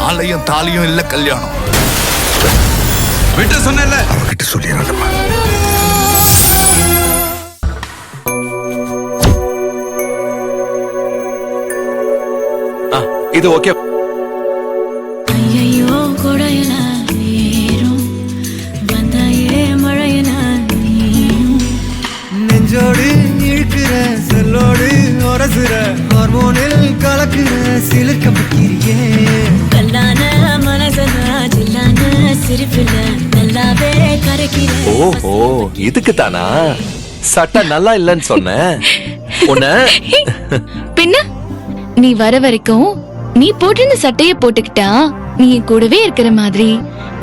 மாலையும் தாலியும் இல்ல கல்யாணம். விட்டு சொன்னல அவகிட்ட சொல்லிடுறேன். இது ஓகே. ஐயோ கொடையல ஏறும் வந்தாயே மழையல நெஞ்சோடு இழுக்கிற செல்லோடு உரசுற ஹார்மோனில் கலக்குற சிலிர்க்க பக்கிரியே கல்லான மனசனா ஜில்லான சிரிப்புல நல்லாவே கரைக்கிற. ஓஹோ, இதுக்கு தானா சட்டை நல்லா இல்லன்னு சொன்ன உன்ன? பின்ன நீ வர வரைக்கும் நீ போட்டிருந்த சட்டைய போட்டுக்கிட்டா நீ என் கூடவே இருக்கிற மாதிரி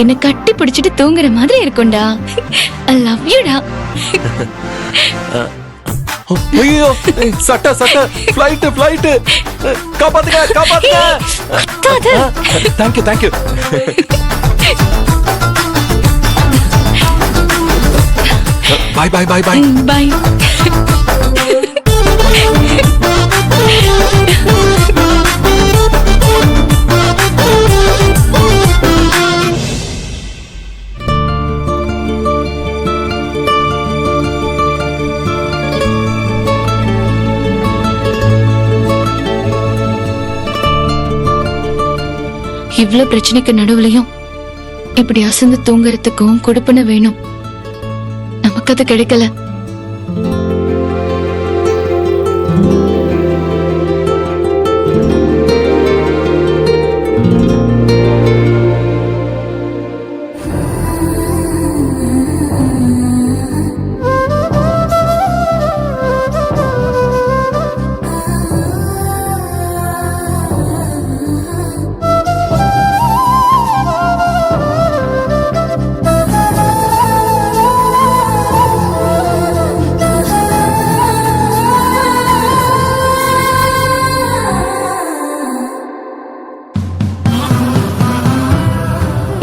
என்ன கட்டி பிடிச்சிட்டு தூங்குற மாதிரி இருக்கும்டா. I love you டா. ஐயோ, சட்டை சட்டை ஃளைட் ஃளைட் காப்பாத்துங்க காப்பாத்துங்க. Thank you bye bye bye bye bye. இவ்ளோ பிரச்சனைக்கு நடுவுலயும் இப்படி அசந்து தூங்குறதுக்கும் கொடுப்பன வேணும். நமக்கு அது கிடைக்கல.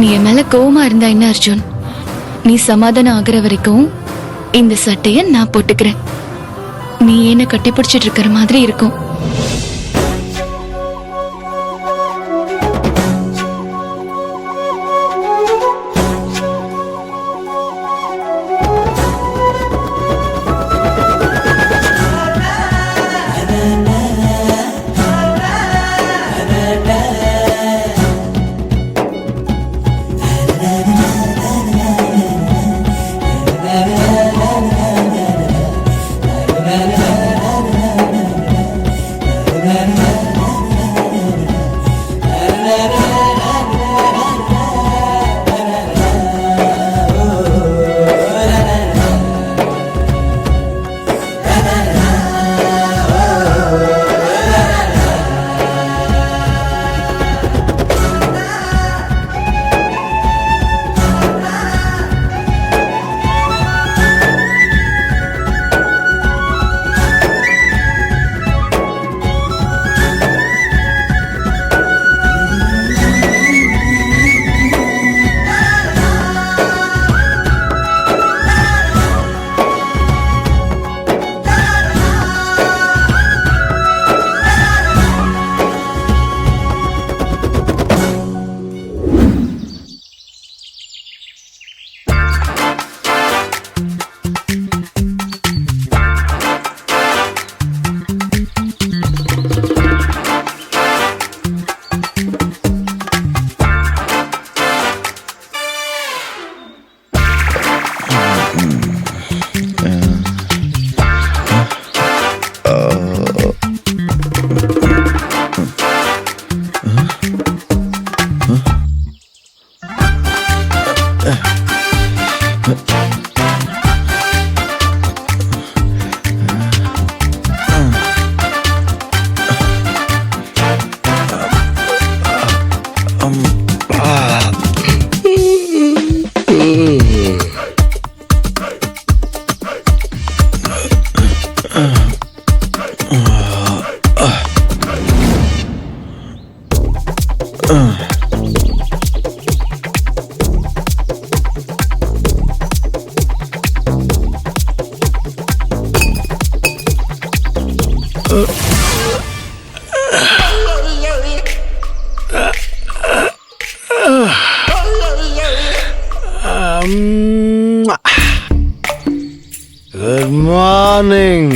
நீ என் மேல கோவமா இருந்தா என்ன அர்ஜுன், நீ சமாதானம் ஆகுற வரைக்கும் இந்த சட்டைய நான் போட்டுக்கிறேன். நீ என்ன கட்டி பிடிச்சிட்டு இருக்கிற மாதிரி இருக்கும். மார்னிங்.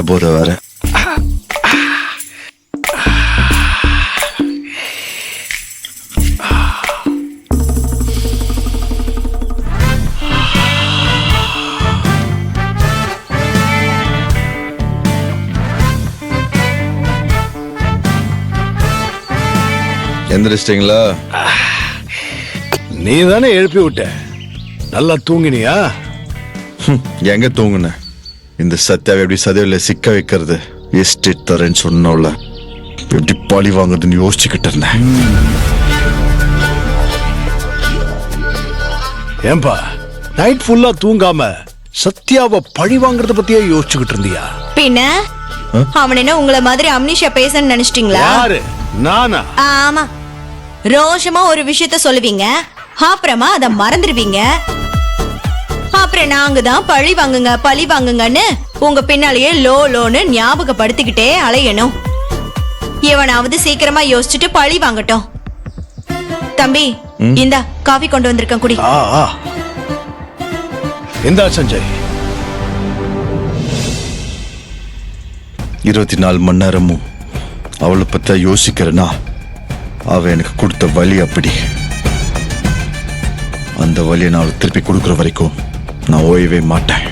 போற வர எந்திரிச்சிட்டீங்களா? நீ தானே எழுப்பி விட்ட. நல்லா தூங்கினியா? எங்க தூங்குன? இந்த சத்யாவை எப்படி சதவில சிக்க வைக்கிறது, எஸ்டேட் தரேன்னு சொன்னோம்ல, எப்படி பழி வாங்குறதுன்னு யோசிச்சுக்கிட்டு இருந்தேன். ஏன்பா நைட் ஃபுல்லா தூங்காம சத்யாவை பழி வாங்குறத பத்தியே யோசிச்சுக்கிட்டு இருந்தியா? பின்ன அவன் என்ன உங்கள மாதிரி அம்னிஷா பேசன்னு நினைச்சிட்டீங்களா? யாரு? நானா? ஆமா, ரோஷமா ஒரு விஷயத்த சொல்லுவீங்க, அப்புறமா அத மறந்துடுவீங்க. அப்புறம் நாங்க தான் பழி வாங்குங்கன்னு உங்க பின்னாலேயே லோன்னு ஞாபகப்படுத்திக்கிட்டே அலையணும். எவனாவது சீக்கிரமா யோசிச்சுட்டு பழி வாங்கட்டும். தம்பி, இந்தா காஃபி கொண்டு வந்திருக்கேன், குடி. இந்தா சஞ்சய். 24 மணி நேரமும் அவளை பத்தி யோசிக்கிறேன்னா அவ எனக்கு கொடுத்த வலி அப்படி. அந்த வலியை நான் அவளுக்கு திருப்பி கொடுக்குற வரைக்கும் நான் ஓயவே மாட்டேன்.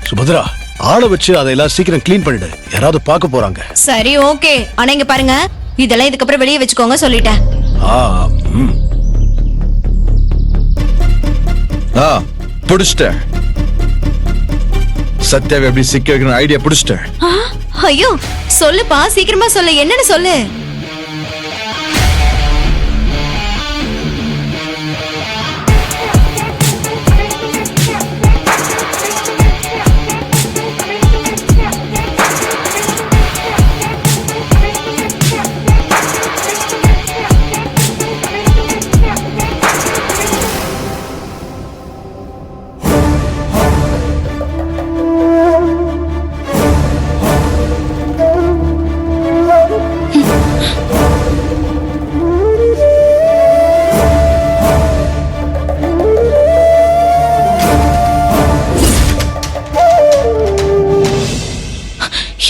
சுபத்ரா, ஆளை வச்சு அதையெல்லாம் சீக்கிரம் கிளீன் பண்ணிடு, யாராவது பார்க்க போறாங்க. சரி, ஓகே. ஆனா இங்க பாருங்க, இதெல்லாம் இதுக்கப்புறம் வெளியே வச்சுக்கோங்க சொல்லிட்டேன். பிடிச்சிட்டேன். சத்யாவை எப்படி சிக்க வைக்கணும் ஐடியா பிடிச்சிட்டேன். ஐயோ, சொல்லுப்பா, சீக்கிரமா சொல்லு, என்னன்னு சொல்லு.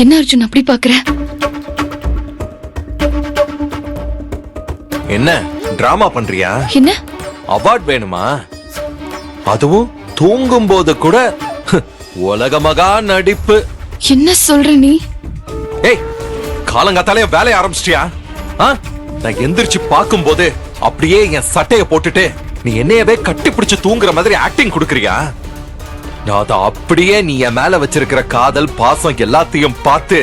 என்ன அர்ஜுன் அப்படி பாக்குற? என்ன டிராமா பண்றியா? என்ன அவார்ட் வேணுமா? அதுவும் தூங்கும் போது கூட உலக மகா நடிப்பு. என்ன சொல்ற நீ? ஏய், காலங்காத்தாலே வேலைய ஆரம்பிச்சிட்டியா? நான் எந்திரிச்சு பார்க்கும் போது அப்படியே என் சட்டைய போட்டுட்டு நீ என்னையவே கட்டி பிடிச்சு தூங்குற மாதிரி ஆக்டிங் கொடுக்கறியா? நான் அப்படியே நீ என் மேல வச்சிருக்கிற காதல் பாசம் எல்லாத்தையும் பார்த்து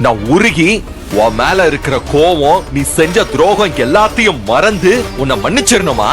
நான் உருகி உன் மேல இருக்கிற கோவம், நீ செஞ்ச துரோகம் எல்லாத்தையும் மறந்து உன்னை மன்னிச்சிடணுமா?